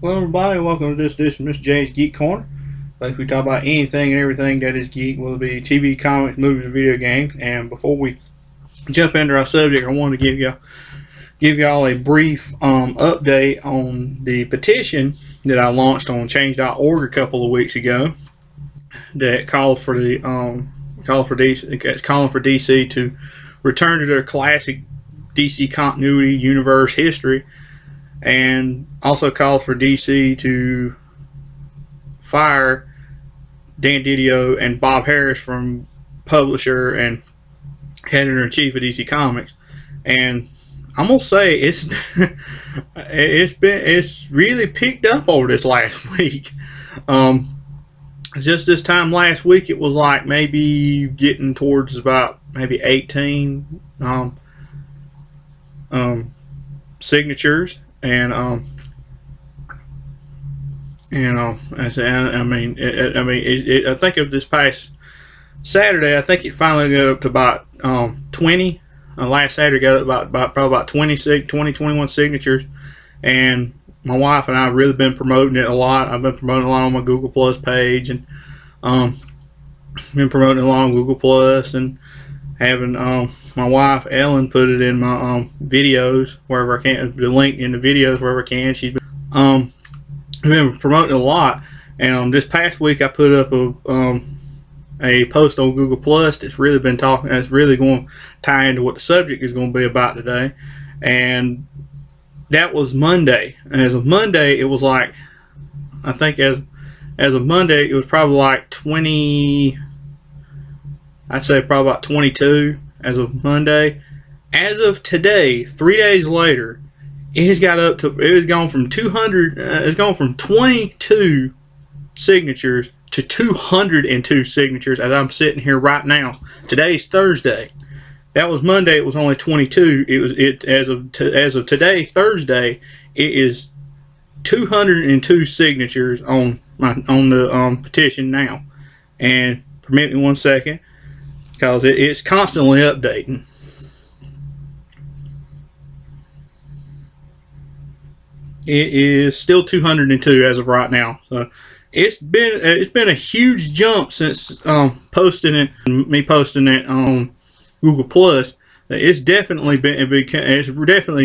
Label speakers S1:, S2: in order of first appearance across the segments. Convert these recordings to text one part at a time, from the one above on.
S1: Hello, everybody. Welcome to this edition of Mr. J's Geek Corner. Like we talk about anything and everything that is geek, whether it be TV, comics, movies, or video games. And before we jump into our subject, I wanted to give y'all a brief update on the petition that I launched on Change.org a couple of weeks ago. That called for it's calling for DC to return to their classic DC continuity universe history, and also called for DC to fire Dan Didio and Bob Harris from publisher and editor-in-chief of DC Comics. And I'm gonna say it's really picked up over this last week. Just this time last week, it was like maybe getting towards about maybe 18 signatures. And I think of this past Saturday, I think it finally got up to about 20. Last Saturday got up probably about 21 signatures, and my wife and I have really been promoting it a lot. I've been promoting a lot on my Google Plus page, and been promoting it a lot on Google Plus, and having my wife Ellen put it in my videos wherever I can, the link in the videos wherever I can. She's been promoting a lot, and this past week I put up a post on Google Plus that's really been talking. That's really going to tie into what the subject is going to be about today, and that was Monday. And as of Monday, it was like, I think as of Monday, it was probably like 20. I'd say probably about 22 as of Monday. As of today, 3 days later, it has gone from 200. It's gone from 22 signatures to 202 signatures as I'm sitting here right now. Today's Thursday. That was Monday. It was only 22. As of today, Thursday, it is 202 signatures on the petition now. And permit me one second, because it's constantly updating. It is still 202 as of right now. So it's been a huge jump since posting it on Google Plus. It's definitely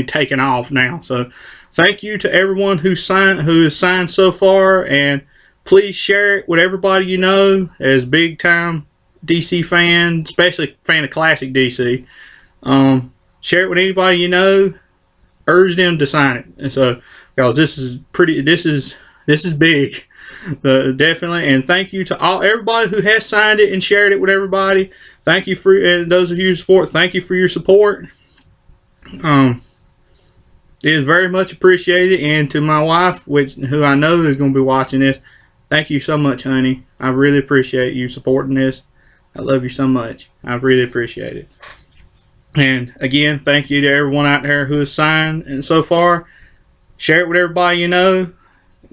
S1: taken off now. So thank you to everyone who has signed so far, and please share it with everybody you know as big time DC fan, especially fan of classic DC. Share it with anybody you know. Urge them to sign it. And so, because this is big, definitely. And thank you to everybody who has signed it and shared it with everybody. Thank you and those of you who support. Thank you for your support. It is very much appreciated. And to my wife, who I know is going to be watching this, thank you so much, honey. I really appreciate you supporting this. I love you so much. I really appreciate it. And again, thank you to everyone out there who has signed and so far. Share it with everybody you know,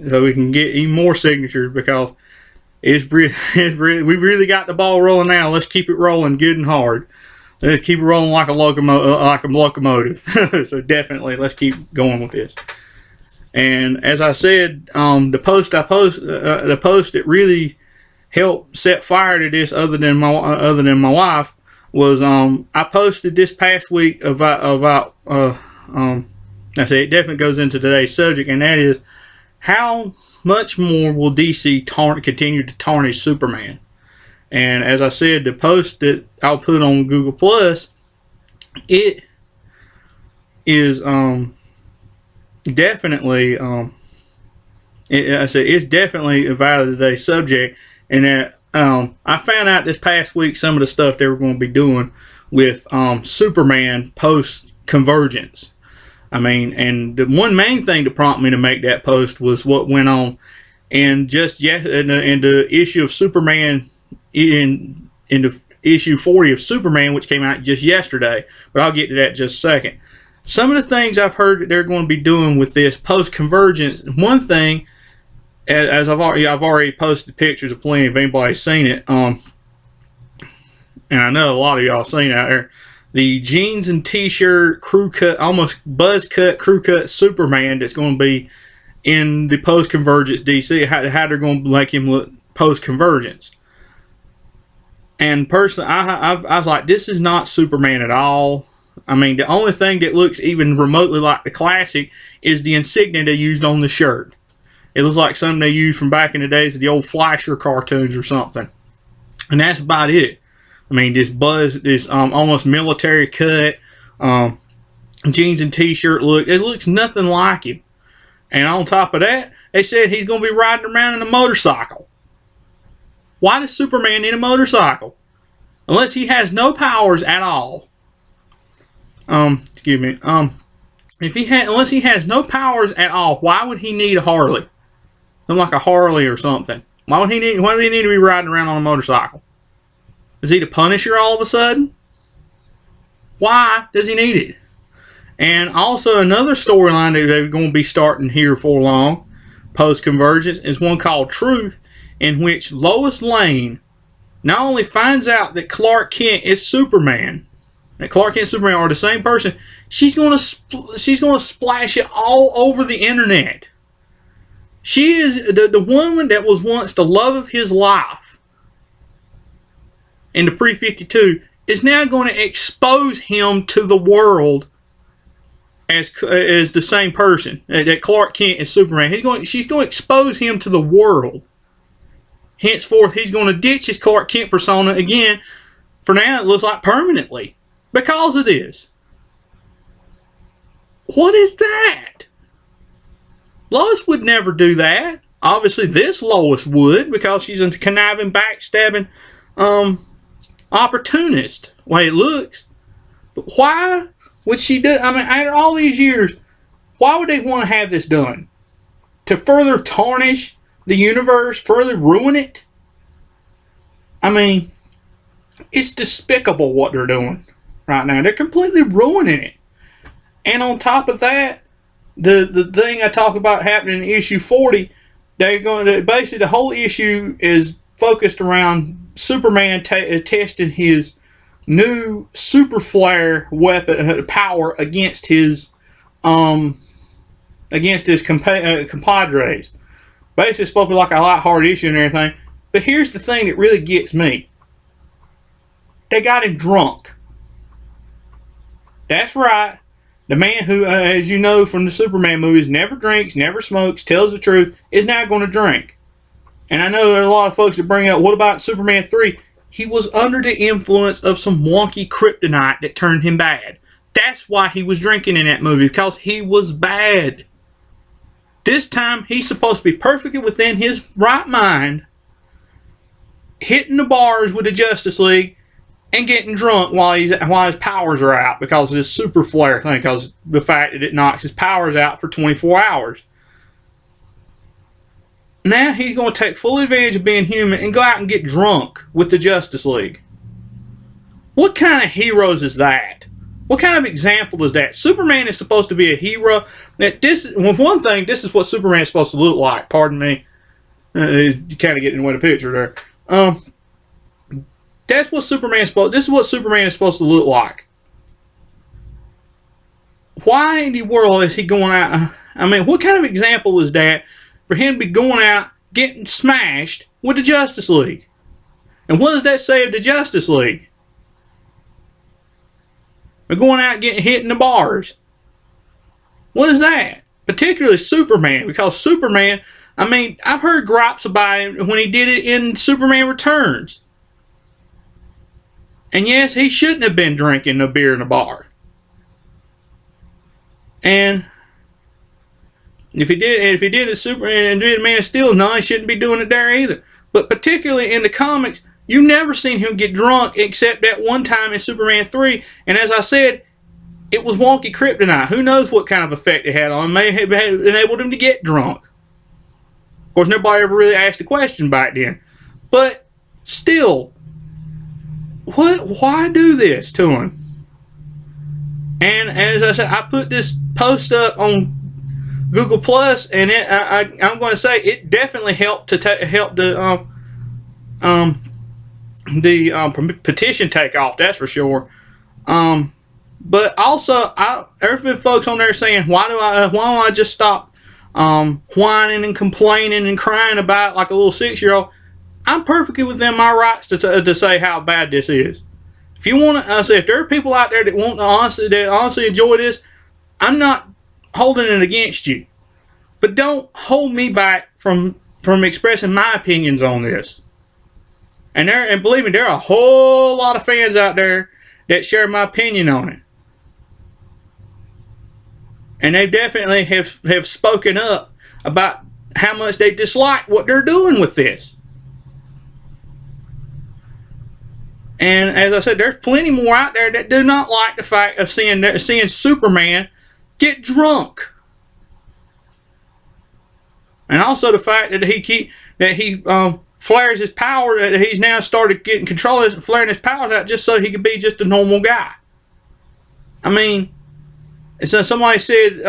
S1: so we can get even more signatures, because we really got the ball rolling now. Let's keep it rolling good and hard. Let's keep it rolling like a locomotive. So definitely, let's keep going with this. And as I said, the post that really helped set fire to this, other than my wife, was I posted this past week about I say it definitely goes into today's subject, and that is, how much more will DC continue to tarnish Superman? And as I said, the post that I'll put on Google Plus, it is definitely it's definitely about today's subject. And that I found out this past week some of the stuff they were going to be doing with Superman post Convergence. I mean, and the one main thing to prompt me to make that post was what went on in the issue of Superman, in the issue 40 of Superman, which came out just yesterday. But I'll get to that in just a second. Some of the things I've heard that they're going to be doing with this post Convergence. One thing, as I've already posted pictures of plenty if anybody's seen it. And I know a lot of y'all seen it out there. The jeans and t-shirt crew cut, almost buzz cut crew cut Superman that's going to be in the post-convergence DC, how they're going to make him look post-convergence. And personally, I was like, this is not Superman at all. I mean, the only thing that looks even remotely like the classic is the insignia they used on the shirt. It looks like something they used from back in the days of the old Fleischer cartoons or something. And that's about it. I mean, this almost military cut, jeans and t-shirt look, it looks nothing like him. And on top of that, they said he's going to be riding around in a motorcycle. Why does Superman need a motorcycle? Unless he has no powers at all. Excuse me. Unless he has no powers at all, why would he need a Harley? Something like a Harley or something. Why would he need to be riding around on a motorcycle? Is he the Punisher all of a sudden? Why does he need it? And also another storyline that they're going to be starting here for long, post-convergence, is one called Truth, in which Lois Lane not only finds out that Clark Kent is Superman, that Clark Kent and Superman are the same person, she's going to splash it all over the internet. She is the woman that was once the love of his life in the Pre-52 is now going to expose him to the world as the same person, that Clark Kent is Superman. She's going to expose him to the world. Henceforth, he's going to ditch his Clark Kent persona again. For now, it looks like permanently, because of this. What is that? Lois would never do that. Obviously, this Lois would, because she's a conniving, backstabbing opportunist, the way it looks. But why would she do? I mean, after all these years, why would they want to have this done? To further tarnish the universe, further ruin it? I mean, it's despicable what they're doing right now. They're completely ruining it. And on top of that, the thing I talk about happening in issue 40, basically the whole issue is focused around Superman testing his new super flare weapon power against his compadres. Basically, it's supposed to be like a lighthearted issue and everything. But here's the thing that really gets me. They got him drunk. That's right. The man who, as you know from the Superman movies, never drinks, never smokes, tells the truth, is now going to drink. And I know there are a lot of folks that bring up, what about Superman 3? He was under the influence of some wonky kryptonite that turned him bad. That's why he was drinking in that movie, because he was bad. This time, he's supposed to be perfectly within his right mind, hitting the bars with the Justice League, and getting drunk while his powers are out because of this super flare thing, because the fact that it knocks his powers out for 24 hours. Now he's going to take full advantage of being human and go out and get drunk with the Justice League. What kind of heroes is that? What kind of example is that? Superman is supposed to be a hero. One thing, this is what Superman is supposed to look like. Pardon me. You kind of get in the way of the picture there. This is what Superman is supposed to look like. Why in the world is he going out? I mean, what kind of example is that for him to be going out, getting smashed with the Justice League? And what does that say of the Justice League? They're going out getting hit in the bars. What is that? Particularly Superman, because Superman, I mean, I've heard gripes about him when he did it in Superman Returns. And yes, he shouldn't have been drinking a beer in a bar. And if he did it Superman and did Man of Steel, no, he shouldn't be doing it there either. But particularly in the comics, you've never seen him get drunk except that one time in Superman 3. And as I said, it was wonky kryptonite. Who knows what kind of effect it had on him? May have enabled him to get drunk. Of course, nobody ever really asked a question back then. But still, why do this to him? And as I said, I put this post up on Google Plus, and I'm going to say it definitely helped to help the petition take off. That's for sure. But also, there's been folks on there saying, why don't I just stop whining and complaining and crying about it like a little 6-year-old, I'm perfectly within my rights to say how bad this is. If you want to, if there are people out there that want to honestly enjoy this, I'm not holding it against you. But don't hold me back from expressing my opinions on this. And believe me, there are a whole lot of fans out there that share my opinion on it. And they definitely have spoken up about how much they dislike what they're doing with this. And as I said, there's plenty more out there that do not like the fact of seeing Superman get drunk. And also the fact that he flares his power, that he's now started getting control of flaring his powers out just so he could be just a normal guy. I mean, so somebody said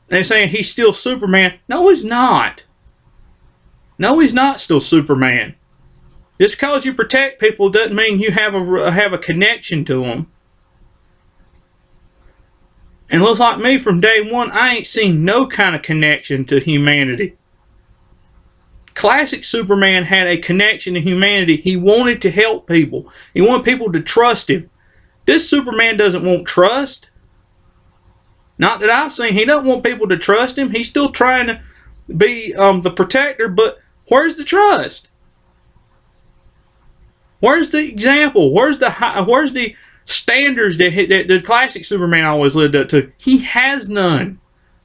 S1: they're saying he's still Superman. No, he's not. No, he's not still Superman. Just because you protect people doesn't mean you have a connection to them. And looks like me, from day one, I ain't seen no kind of connection to humanity. Classic Superman had a connection to humanity. He wanted to help people. He wanted people to trust him. This Superman doesn't want trust. Not that I've seen. He doesn't want people to trust him. He's still trying to be the protector, but where's the trust? Where's the example? Where's the standards that the classic Superman always lived up to? He has none.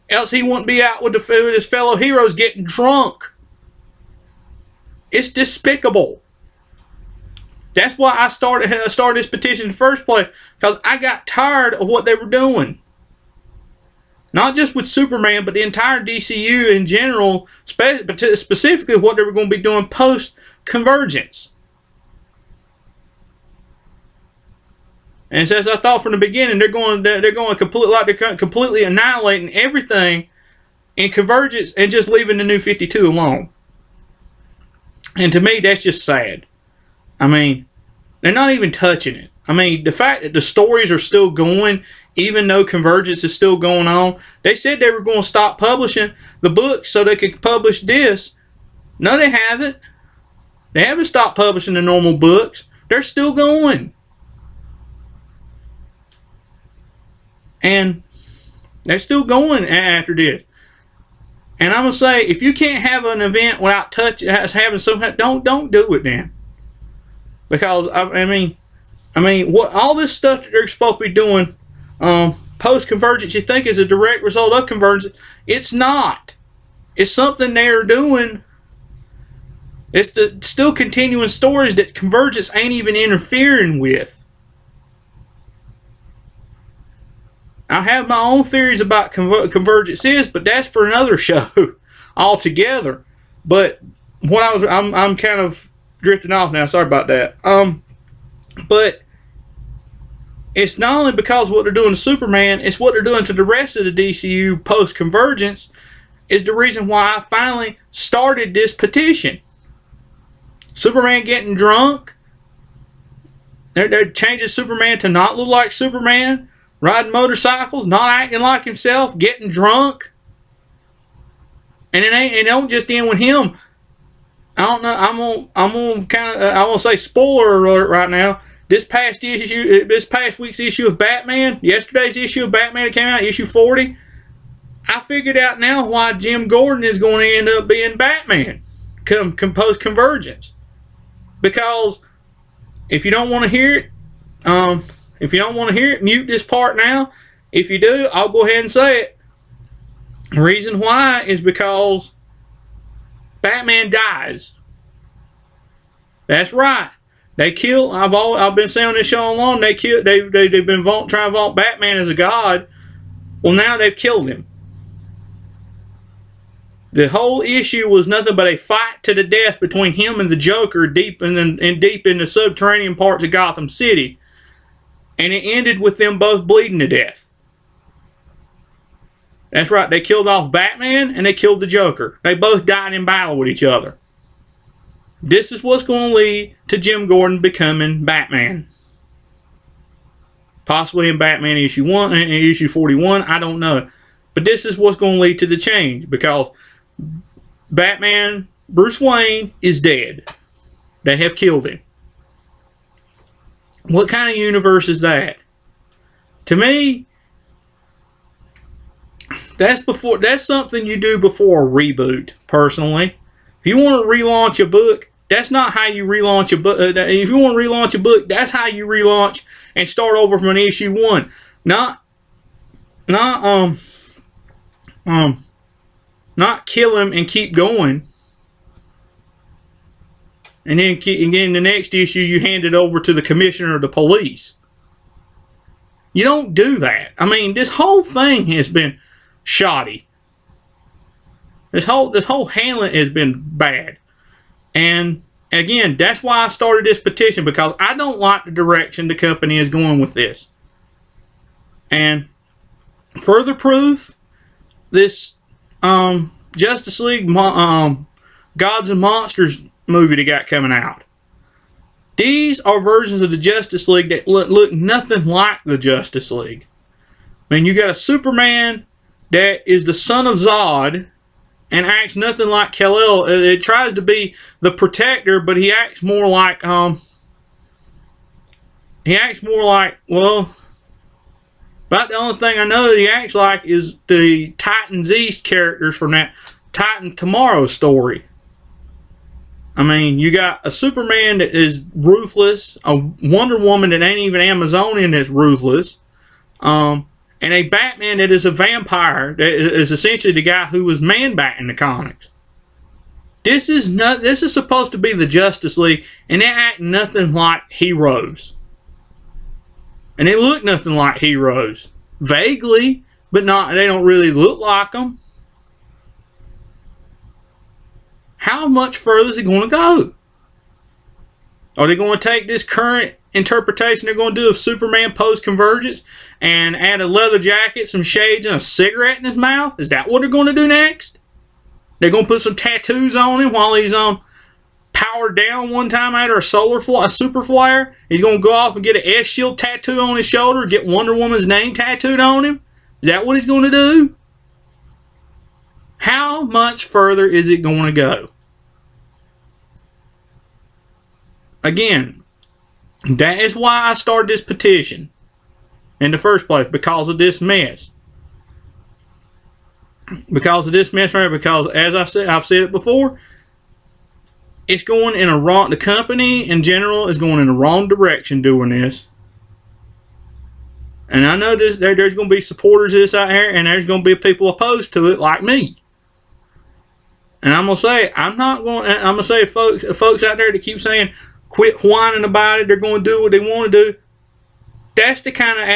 S1: Else he wouldn't be out with his fellow heroes getting drunk. It's despicable. That's why I started this petition in the first place, because I got tired of what they were doing. Not just with Superman, but the entire DCU in general, specifically what they were going to be doing post-Convergence. And as I thought from the beginning, they're going completely annihilating everything in Convergence and just leaving the New 52 alone. And to me, that's just sad. I mean, they're not even touching it. I mean, the fact that the stories are still going, even though Convergence is still going on. They said they were going to stop publishing the books so they could publish this. No, they haven't. They haven't stopped publishing the normal books. They're still going. And they're still going after this. And I'm going to say, if you can't have an event without having some, don't do it then. Because, I mean, what all this stuff that they're supposed to be doing post-Convergence, you think is a direct result of Convergence. It's not. It's something they're doing. It's still continuing stories that Convergence ain't even interfering with. I have my own theories about Convergence is, but that's for another show altogether. But I'm kind of drifting off now. Sorry about that. But it's not only because of what they're doing to Superman, it's what they're doing to the rest of the DCU post-Convergence is the reason why I finally started this petition. Superman getting drunk. They're changing Superman to not look like Superman. Riding motorcycles, not acting like himself, getting drunk. And it don't just end with him. I don't know. I'm gonna say spoiler alert right now. This past week's issue of Batman, yesterday's issue of Batman that came out, issue 40. I figured out now why Jim Gordon is going to end up being Batman post Convergence. Because if you don't want to hear it, mute this part now. If you do, I'll go ahead and say it. The reason why is because Batman dies. That's right. They kill. I've been saying on this show all along. They've been trying to vault Batman as a god. Well, now they've killed him. The whole issue was nothing but a fight to the death between him and the Joker deep in the subterranean parts of Gotham City. And it ended with them both bleeding to death. That's right, they killed off Batman and they killed the Joker. They both died in battle with each other. This is what's going to lead to Jim Gordon becoming Batman. Possibly in Batman issue 41, I don't know. But this is what's going to lead to the change, because Batman, Bruce Wayne, is dead. They have killed him. What kind of universe is that? To me, that's something you do before a reboot, personally. If you want to relaunch a book, that's not how you relaunch a book. If you want to relaunch a book, that's how you relaunch and start over from an issue 1. Not kill him and keep going. And then again, the next issue, you hand it over to the commissioner of the police. You don't do that. I mean, this whole thing has been shoddy. This whole handling has been bad. And again, that's why I started this petition, because I don't like the direction the company is going with this. And further proof, this Justice League Gods and Monsters movie that got coming out. These are versions of the Justice League that look nothing like the Justice League. I mean, you got a Superman that is the son of Zod and acts nothing like Kal-El. It tries to be the protector, but he acts more like well, about the only thing I know he acts like is the Titans East characters from that Titan Tomorrow story. I mean, you got a Superman that is ruthless, a Wonder Woman that ain't even Amazonian that's ruthless, and a Batman that is a vampire, that is essentially the guy who was Man-Bat in the comics. This is supposed to be the Justice League, and they act nothing like heroes. And they look nothing like heroes. Vaguely, but they don't really look like them. How much further is it going to go? Are they going to take this current interpretation they're going to do of Superman post-convergence and add a leather jacket, some shades, and a cigarette in his mouth? Is that what they're going to do next? They're going to put some tattoos on him while he's powered down one time after a super flare. He's going to go off and get an S-Shield tattoo on his shoulder, get Wonder Woman's name tattooed on him? Is that what he's going to do? How much further is it going to go? Again, that is why I started this petition in the first place, because of this mess. Because of this mess right here, because as I've said it before, it's going in the company in general is going in the wrong direction doing this. And I know there's going to be supporters of this out here, and there's going to be people opposed to it like me. And I'm going to say, folks out there that keep saying, quit whining about it, they're going to do what they want to do. That's the kind of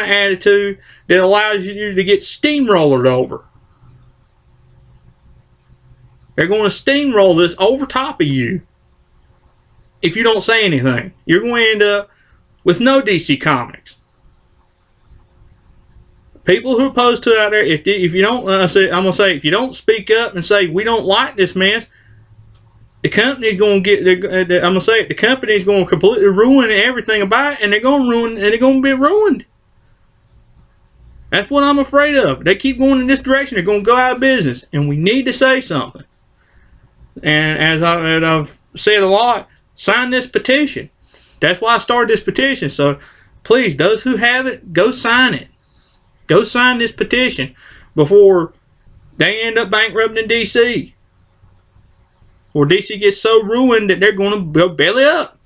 S1: attitude that allows you to get steamrolled over. They're going to steamroll this over top of you if you don't say anything. You're going to end up with no DC Comics. People who are opposed to it out there, if you don't, I'm going to say, if you don't speak up and say we don't like this mess, the company's going to get. I'm going to say it. The company's going to completely ruin everything about it, and they're going to be ruined. That's what I'm afraid of. They keep going in this direction, they're going to go out of business, and we need to say something. And as I've said a lot, sign this petition. That's why I started this petition. So please, those who have it, go sign it. Go sign this petition before they end up bankrupting DC. Or DC gets so ruined that they're going to go belly up.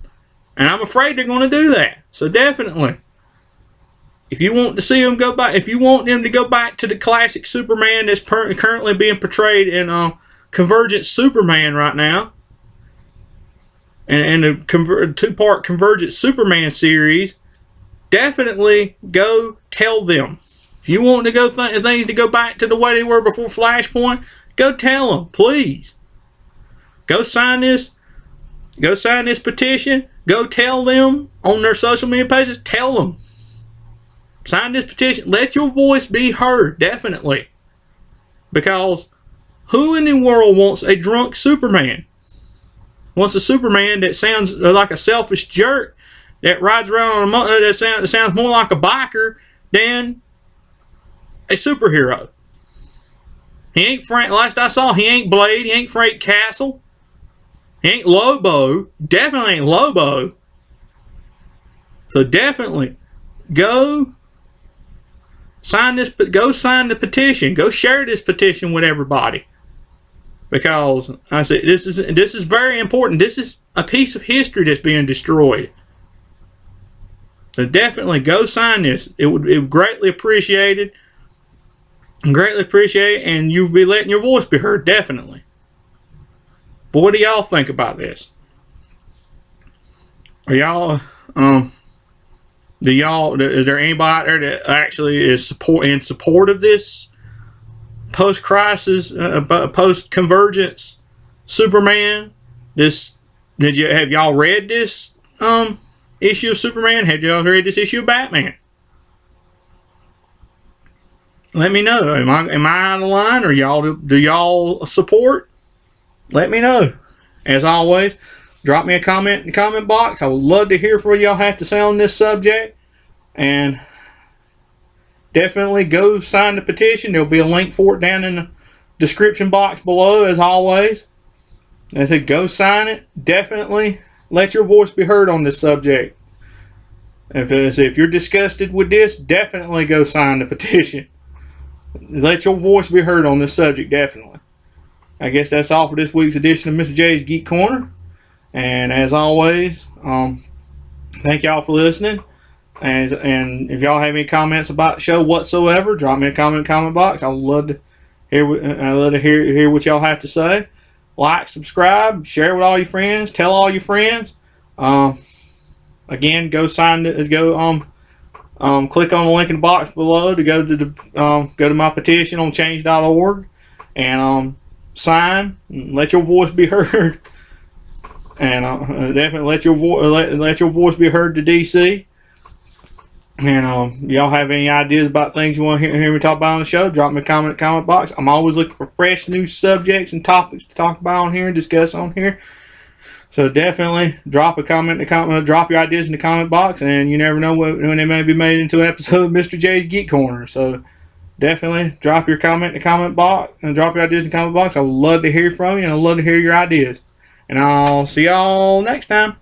S1: And I'm afraid they're going to do that. So definitely, if you want to see them go back, if you want them to go back to the classic Superman that's currently being portrayed in Convergent Superman right now, and the two-part Convergent Superman series, definitely go tell them. If you want to go things to go back to the way they were before Flashpoint, go tell them, please. Go sign this petition. Go tell them on their social media pages. Tell them. Sign this petition. Let your voice be heard, definitely. Because who in the world wants a drunk Superman? Wants a Superman that sounds like a selfish jerk that rides around on that sounds more like a biker than a superhero. He ain't Frank. Last I saw, he ain't Blade. He ain't Frank Castle. He ain't Lobo. Definitely ain't Lobo. So definitely go sign this. Go sign the petition. Go share this petition with everybody. Because I said this is very important. This is a piece of history that's being destroyed. So definitely go sign this. It would be greatly appreciated. Greatly appreciate, and you'll be letting your voice be heard, definitely. But what do y'all think about this? Are y'all, is there anybody out there that actually is in support of this post-crisis, post-convergence Superman? Have y'all read this issue of Superman? Have y'all read this issue of Batman? Let me know. Am I out of line, or do y'all support? Let me know. As always, drop me a comment in the comment box. I would love to hear what y'all have to say on this subject. And definitely go sign the petition. There'll be a link for it down in the description box below, as always. I said, go sign it. Definitely let your voice be heard on this subject. If you're disgusted with this, definitely go sign the petition. Let your voice be heard on this subject, definitely. I guess that's all for this week's edition of Mr. J's Geek Corner. And as always, thank y'all for listening. And if y'all have any comments about the show whatsoever, drop me a comment in the comment box. I would love to hear what y'all have to say. Like, subscribe, share with all your friends, tell all your friends. Again, go click on the link in the box below to go to my petition on change.org and sign and let your voice be heard. And definitely let your voice be heard to DC. And y'all have any ideas about things you want to hear me talk about on the show, drop me a comment in the comment box. I'm always looking for fresh new subjects and topics to talk about on here and discuss on here. So definitely drop a comment in the comment, drop your ideas in the comment box, and you never know when they may be made into an episode of Mr. J's Geek Corner. So definitely drop your comment in the comment box and drop your ideas in the comment box. I would love to hear from you, and I'd love to hear your ideas. And I'll see y'all next time.